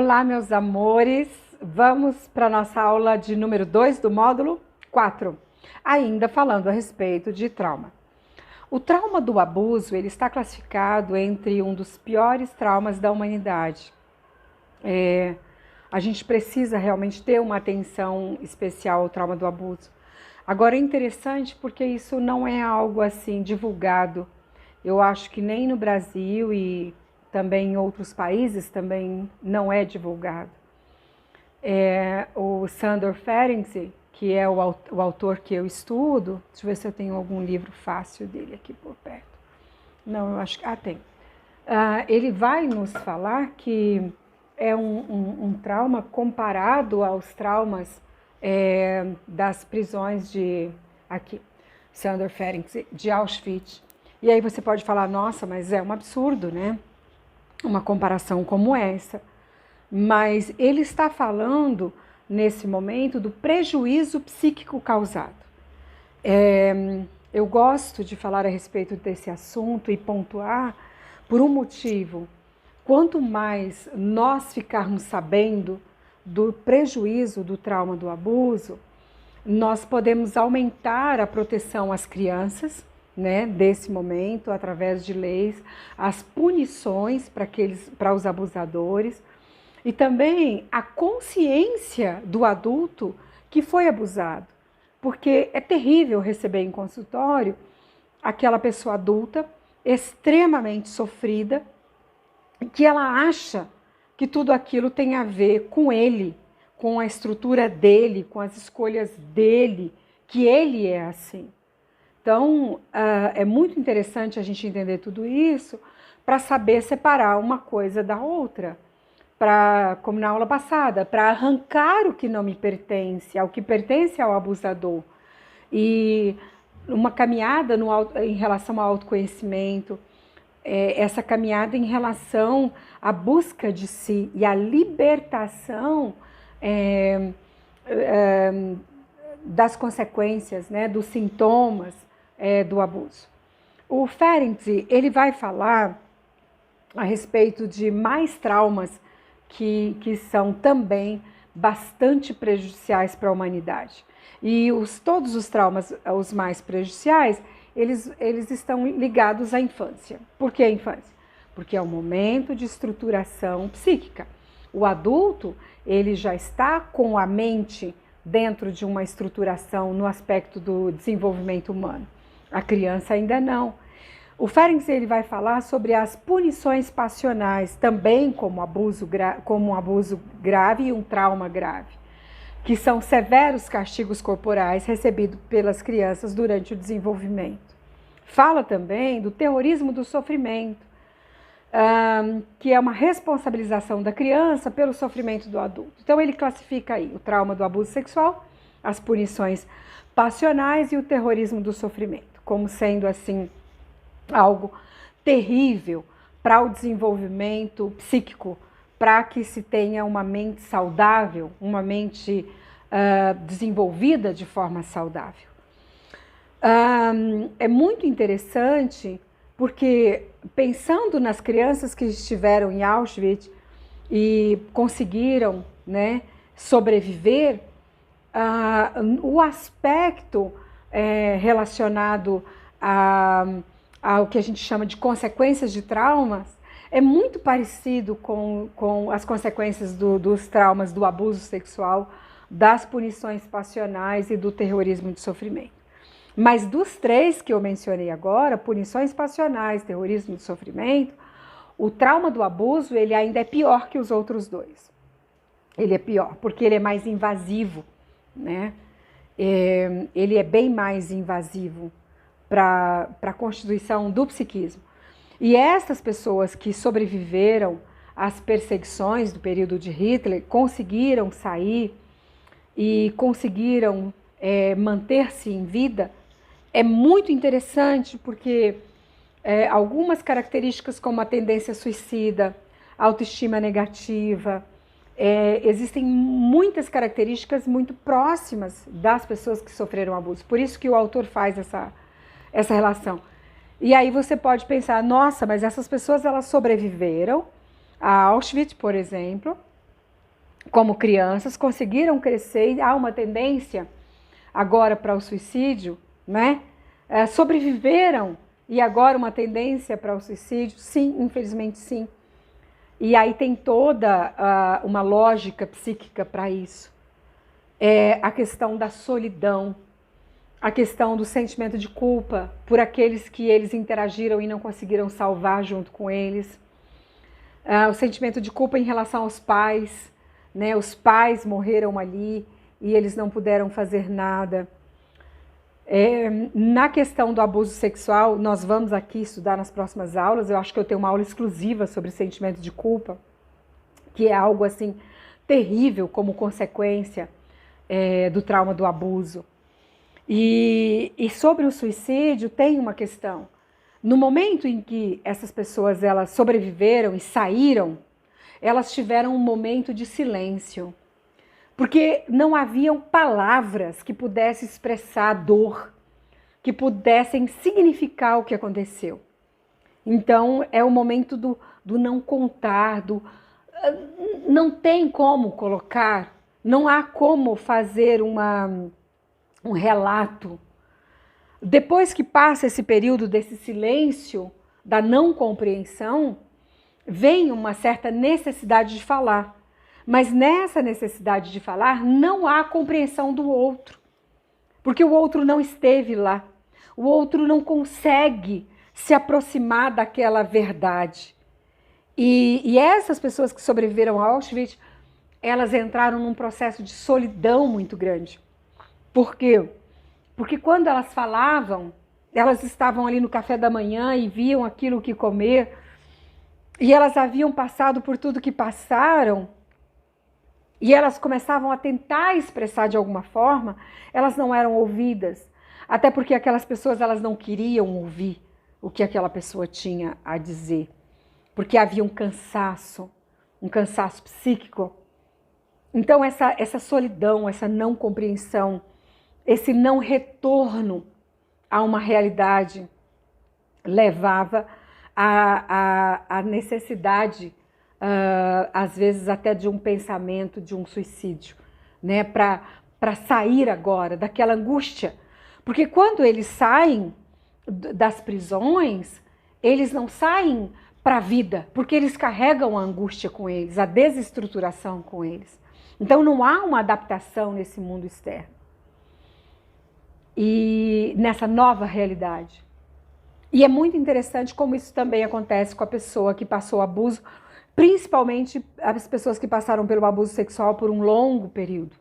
Olá, meus amores! Vamos para a nossa aula de número 2 do módulo 4, ainda falando a respeito de trauma. O trauma do abuso, ele está classificado entre um dos piores traumas da humanidade. A gente precisa realmente ter uma atenção especial ao trauma do abuso. Agora é interessante porque isso não é algo assim divulgado. Eu acho que nem no Brasil e também em outros países também não é divulgado. O Sandor Ferenczi, que é o autor que eu estudo, deixa eu ver se eu tenho algum livro fácil dele aqui por perto. Não, eu acho que... tem. Ele vai nos falar que é um trauma comparado aos traumas das prisões Sandor Ferenczi, de Auschwitz. E aí você pode falar, nossa, mas é um absurdo, né? Uma comparação como essa. Mas ele está falando, nesse momento, do prejuízo psíquico causado. Eu gosto de falar a respeito desse assunto e pontuar por um motivo. Quanto mais nós ficarmos sabendo do prejuízo do trauma do abuso, nós podemos aumentar a proteção às crianças, né, desse momento, através de leis, as punições para os abusadores e também a consciência do adulto que foi abusado. Porque é terrível receber em consultório aquela pessoa adulta extremamente sofrida, que ela acha que tudo aquilo tem a ver com ele, com a estrutura dele, com as escolhas dele, que ele é assim. Então, é muito interessante a gente entender tudo isso para saber separar uma coisa da outra, como na aula passada, para arrancar o que não me pertence, ao que pertence ao abusador. E uma caminhada em relação ao autoconhecimento, essa caminhada em relação à busca de si e à libertação das consequências, né, dos sintomas do abuso. O Ferenczi, ele vai falar a respeito de mais traumas que são também bastante prejudiciais para a humanidade. E todos os traumas, os mais prejudiciais, eles estão ligados à infância. Por que a infância? Porque é um momento de estruturação psíquica. O adulto, ele já está com a mente dentro de uma estruturação no aspecto do desenvolvimento humano. A criança ainda não. O Ferenczi, ele vai falar sobre as punições passionais, também como um abuso grave e um trauma grave, que são severos castigos corporais recebidos pelas crianças durante o desenvolvimento. Fala também do terrorismo do sofrimento, que é uma responsabilização da criança pelo sofrimento do adulto. Então ele classifica aí o trauma do abuso sexual, as punições passionais e o terrorismo do sofrimento, como sendo assim algo terrível para o desenvolvimento psíquico, para que se tenha uma mente saudável, uma mente desenvolvida de forma saudável. É muito interessante porque, pensando nas crianças que estiveram em Auschwitz e conseguiram, né, sobreviver, o aspecto relacionado ao que a gente chama de consequências de traumas é muito parecido com as consequências dos traumas do abuso sexual, das punições passionais e do terrorismo de sofrimento. Mas dos três que eu mencionei agora, punições passionais, terrorismo de sofrimento, o trauma do abuso ele ainda é pior que os outros dois. Ele é pior porque ele é mais invasivo, né? Ele é bem mais invasivo para a constituição do psiquismo. E essas pessoas que sobreviveram às perseguições do período de Hitler conseguiram sair e conseguiram manter-se em vida. É muito interessante porque algumas características como a tendência suicida, autoestima negativa, existem muitas características muito próximas das pessoas que sofreram abuso. Por isso que o autor faz essa relação. E aí você pode pensar, nossa, mas essas pessoas elas sobreviveram a Auschwitz, por exemplo, como crianças, conseguiram crescer e há uma tendência agora para o suicídio, né? Sobreviveram e agora uma tendência para o suicídio? Sim, infelizmente sim. E aí tem toda uma lógica psíquica para isso. A questão da solidão, a questão do sentimento de culpa por aqueles que eles interagiram e não conseguiram salvar junto com eles. O sentimento de culpa em relação aos pais, né? Os pais morreram ali e eles não puderam fazer nada. Na questão do abuso sexual, nós vamos aqui estudar nas próximas aulas, eu acho que eu tenho uma aula exclusiva sobre sentimento de culpa, que é algo assim terrível como consequência do trauma do abuso. E sobre o suicídio tem uma questão. No momento em que essas pessoas elas sobreviveram e saíram, elas tiveram um momento de silêncio. Porque não haviam palavras que pudessem expressar a dor, que pudessem significar o que aconteceu. Então, é o momento do não contar, não tem como colocar, não há como fazer um relato. Depois que passa esse período desse silêncio, da não compreensão, vem uma certa necessidade de falar. Mas nessa necessidade de falar, não há compreensão do outro. Porque o outro não esteve lá. O outro não consegue se aproximar daquela verdade. E essas pessoas que sobreviveram a Auschwitz, elas entraram num processo de solidão muito grande. Por quê? Porque quando elas falavam, elas estavam ali no café da manhã e viam aquilo que comer, e elas haviam passado por tudo que passaram, e elas começavam a tentar expressar de alguma forma, elas não eram ouvidas. Até porque aquelas pessoas elas não queriam ouvir o que aquela pessoa tinha a dizer. Porque havia um cansaço psíquico. Então essa solidão, essa não compreensão, esse não retorno a uma realidade levava à necessidade, às vezes até de um pensamento, de um suicídio, né? Para sair agora daquela angústia. Porque quando eles saem das prisões, eles não saem para a vida, porque eles carregam a angústia com eles, a desestruturação com eles. Então não há uma adaptação nesse mundo externo. E nessa nova realidade. E é muito interessante como isso também acontece com a pessoa que passou abuso, principalmente as pessoas que passaram pelo abuso sexual por um longo período.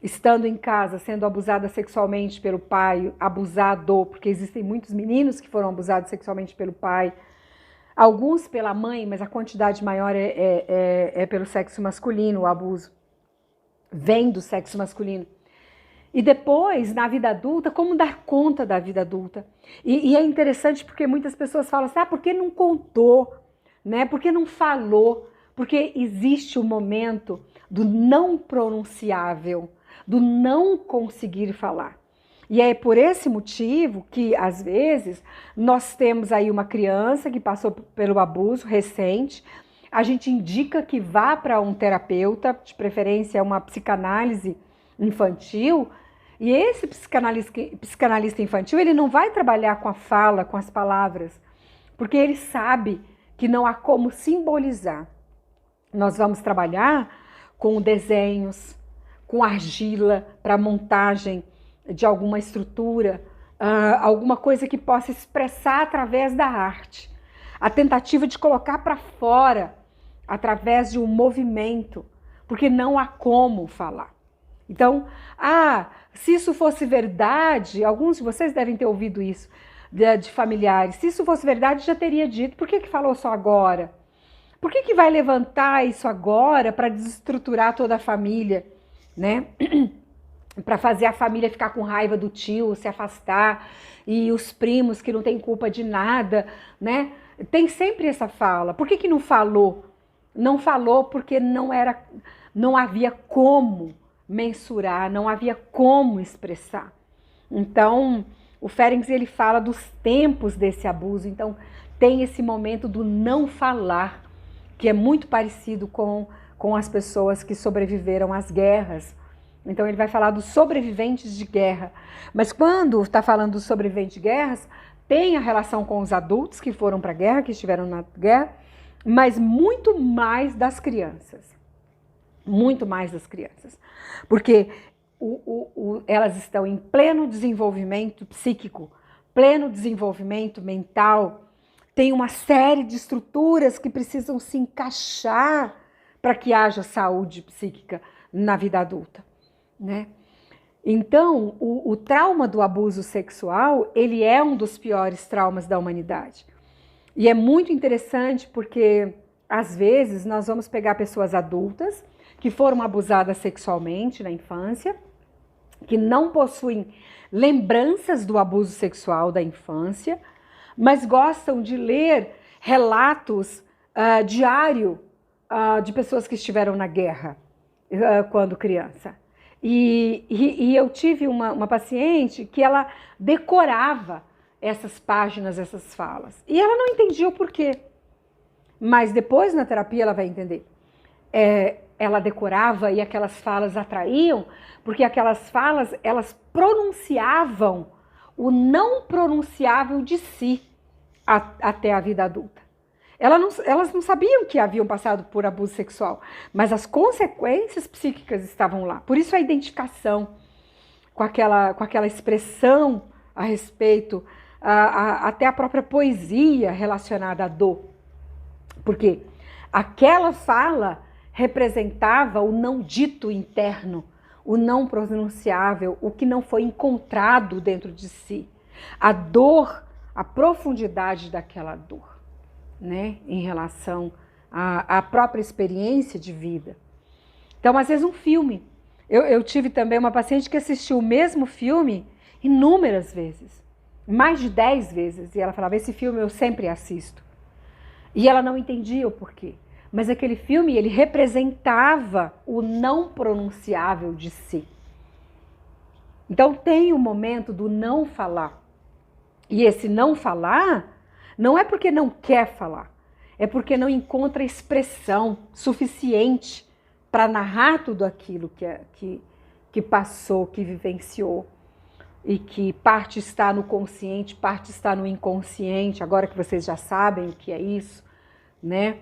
Estando em casa, sendo abusada sexualmente pelo pai, abusado, porque existem muitos meninos que foram abusados sexualmente pelo pai, alguns pela mãe, mas a quantidade maior é pelo sexo masculino, o abuso vem do sexo masculino. E depois, na vida adulta, como dar conta da vida adulta? E é interessante porque muitas pessoas falam assim, por que não contou? Né? Por que não falou? Porque existe o momento do não pronunciável, do não conseguir falar. E é por esse motivo que, às vezes, nós temos aí uma criança que passou pelo abuso recente, a gente indica que vá para um terapeuta, de preferência uma psicanálise infantil, e esse psicanalista infantil, ele não vai trabalhar com a fala, com as palavras, porque ele sabe que não há como simbolizar. Nós vamos trabalhar com desenhos, com argila para montagem de alguma estrutura, alguma coisa que possa expressar através da arte. A tentativa de colocar para fora através de um movimento, porque não há como falar. Então, se isso fosse verdade, alguns de vocês devem ter ouvido isso de familiares, se isso fosse verdade já teria dito, por que falou só agora? Por que vai levantar isso agora para desestruturar toda a família, né? Para fazer a família ficar com raiva do tio, se afastar, e os primos que não têm culpa de nada, né? Tem sempre essa fala. Por que não falou? Não falou porque não havia como mensurar, não havia como expressar. Então, o Ferenczi, ele fala dos tempos desse abuso. Então, tem esse momento do não falar, que é muito parecido com com as pessoas que sobreviveram às guerras. Então ele vai falar dos sobreviventes de guerra. Mas quando está falando dos sobreviventes de guerras, tem a relação com os adultos que foram para a guerra, que estiveram na guerra, mas muito mais das crianças. Muito mais das crianças. Porque elas estão em pleno desenvolvimento psíquico, pleno desenvolvimento mental, tem uma série de estruturas que precisam se encaixar para que haja saúde psíquica na vida adulta, né? Então, o trauma do abuso sexual, ele é um dos piores traumas da humanidade. E é muito interessante porque, às vezes, nós vamos pegar pessoas adultas que foram abusadas sexualmente na infância, que não possuem lembranças do abuso sexual da infância, mas gostam de ler relatos diário de pessoas que estiveram na guerra quando criança. E eu tive uma paciente que ela decorava essas páginas, essas falas. E ela não entendia o porquê. Mas depois na terapia ela vai entender. Ela decorava e aquelas falas atraíam, porque aquelas falas, elas pronunciavam o não pronunciável de si até a vida adulta. Elas não sabiam que haviam passado por abuso sexual, mas as consequências psíquicas estavam lá. Por isso a identificação com aquela expressão a respeito, até a própria poesia relacionada à dor. Porque aquela fala representava o não dito interno, o não pronunciável, o que não foi encontrado dentro de si. A dor, a profundidade daquela dor, né, em relação à própria experiência de vida. Então, às vezes, um filme. Eu tive também uma paciente que assistiu o mesmo filme inúmeras vezes, mais de 10 vezes, e ela falava, esse filme eu sempre assisto. E ela não entendia o porquê. Mas aquele filme, ele representava o não pronunciável de si. Então, tem o momento do não falar. E esse não falar não é porque não quer falar, é porque não encontra expressão suficiente para narrar tudo aquilo que passou, que vivenciou. E que parte está no consciente, parte está no inconsciente, agora que vocês já sabem o que é isso, né?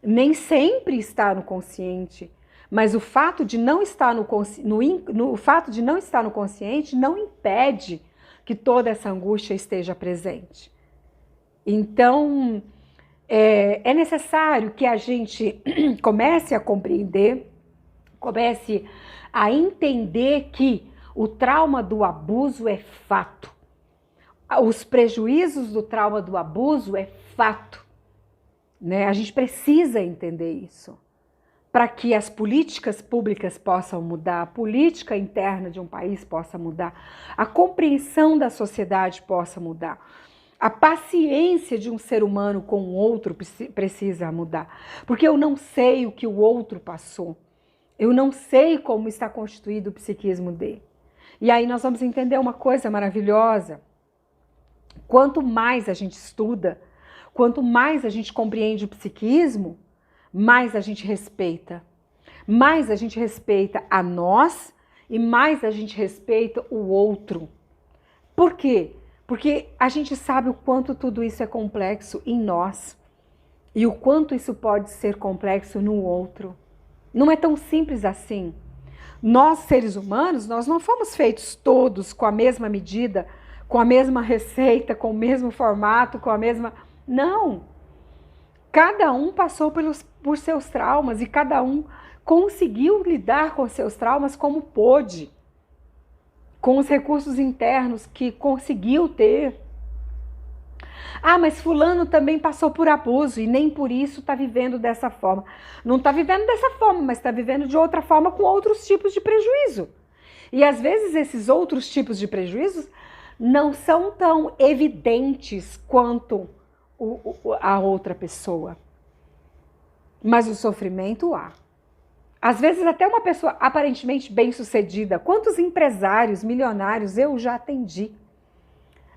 Nem sempre está no consciente, mas o fato de não estar o fato de não estar no consciente não impede que toda essa angústia esteja presente. Então, é necessário que a gente comece a compreender, comece a entender que o trauma do abuso é fato. Os prejuízos do trauma do abuso é fato. Né? A gente precisa entender isso para que as políticas públicas possam mudar, a política interna de um país possa mudar, a compreensão da sociedade possa mudar, a paciência de um ser humano com o outro precisa mudar, porque eu não sei o que o outro passou, eu não sei como está constituído o psiquismo dele. E aí nós vamos entender uma coisa maravilhosa. Quanto mais a gente estuda, quanto mais a gente compreende o psiquismo, mais a gente respeita. Mais a gente respeita a nós e mais a gente respeita o outro. Por quê? Porque a gente sabe o quanto tudo isso é complexo em nós e o quanto isso pode ser complexo no outro. Não é tão simples assim. Nós, seres humanos, nós não fomos feitos todos com a mesma medida, com a mesma receita, com o mesmo formato, com a mesma... Não! Cada um passou por seus traumas e cada um conseguiu lidar com seus traumas como pôde, com os recursos internos que conseguiu ter. Ah, mas fulano também passou por abuso e nem por isso está vivendo dessa forma. Não está vivendo dessa forma, mas está vivendo de outra forma com outros tipos de prejuízo. E às vezes esses outros tipos de prejuízos não são tão evidentes quanto a outra pessoa. Mas o sofrimento há. Às vezes até uma pessoa aparentemente bem-sucedida. Quantos empresários, milionários eu já atendi?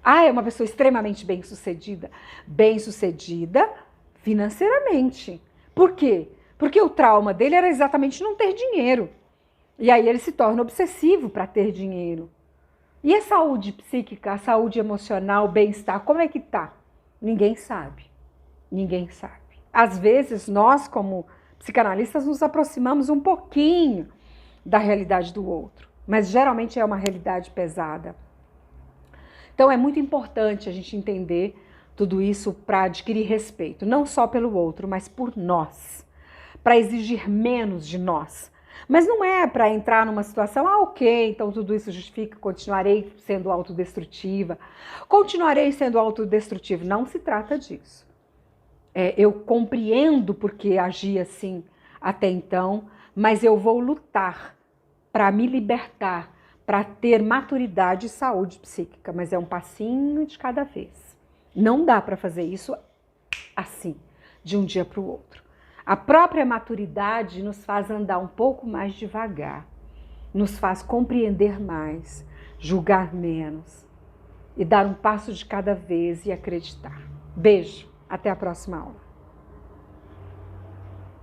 Ah, é uma pessoa extremamente bem-sucedida. Bem-sucedida financeiramente. Por quê? Porque o trauma dele era exatamente não ter dinheiro. E aí ele se torna obsessivo para ter dinheiro. E a saúde psíquica, a saúde emocional, o bem-estar, como é que tá? Ninguém sabe. Ninguém sabe. Às vezes, nós, como psicanalistas, nos aproximamos um pouquinho da realidade do outro, mas geralmente é uma realidade pesada. Então é muito importante a gente entender tudo isso para adquirir respeito, não só pelo outro, mas por nós, para exigir menos de nós. Mas não é para entrar numa situação, ok, então tudo isso justifica, continuarei sendo autodestrutiva, continuarei sendo autodestrutivo. Não se trata disso. Eu compreendo porque agi assim até então, mas eu vou lutar para me libertar, para ter maturidade e saúde psíquica, mas é um passinho de cada vez. Não dá para fazer isso assim, de um dia para o outro. A própria maturidade nos faz andar um pouco mais devagar, nos faz compreender mais, julgar menos e dar um passo de cada vez e acreditar. Beijo, até a próxima aula.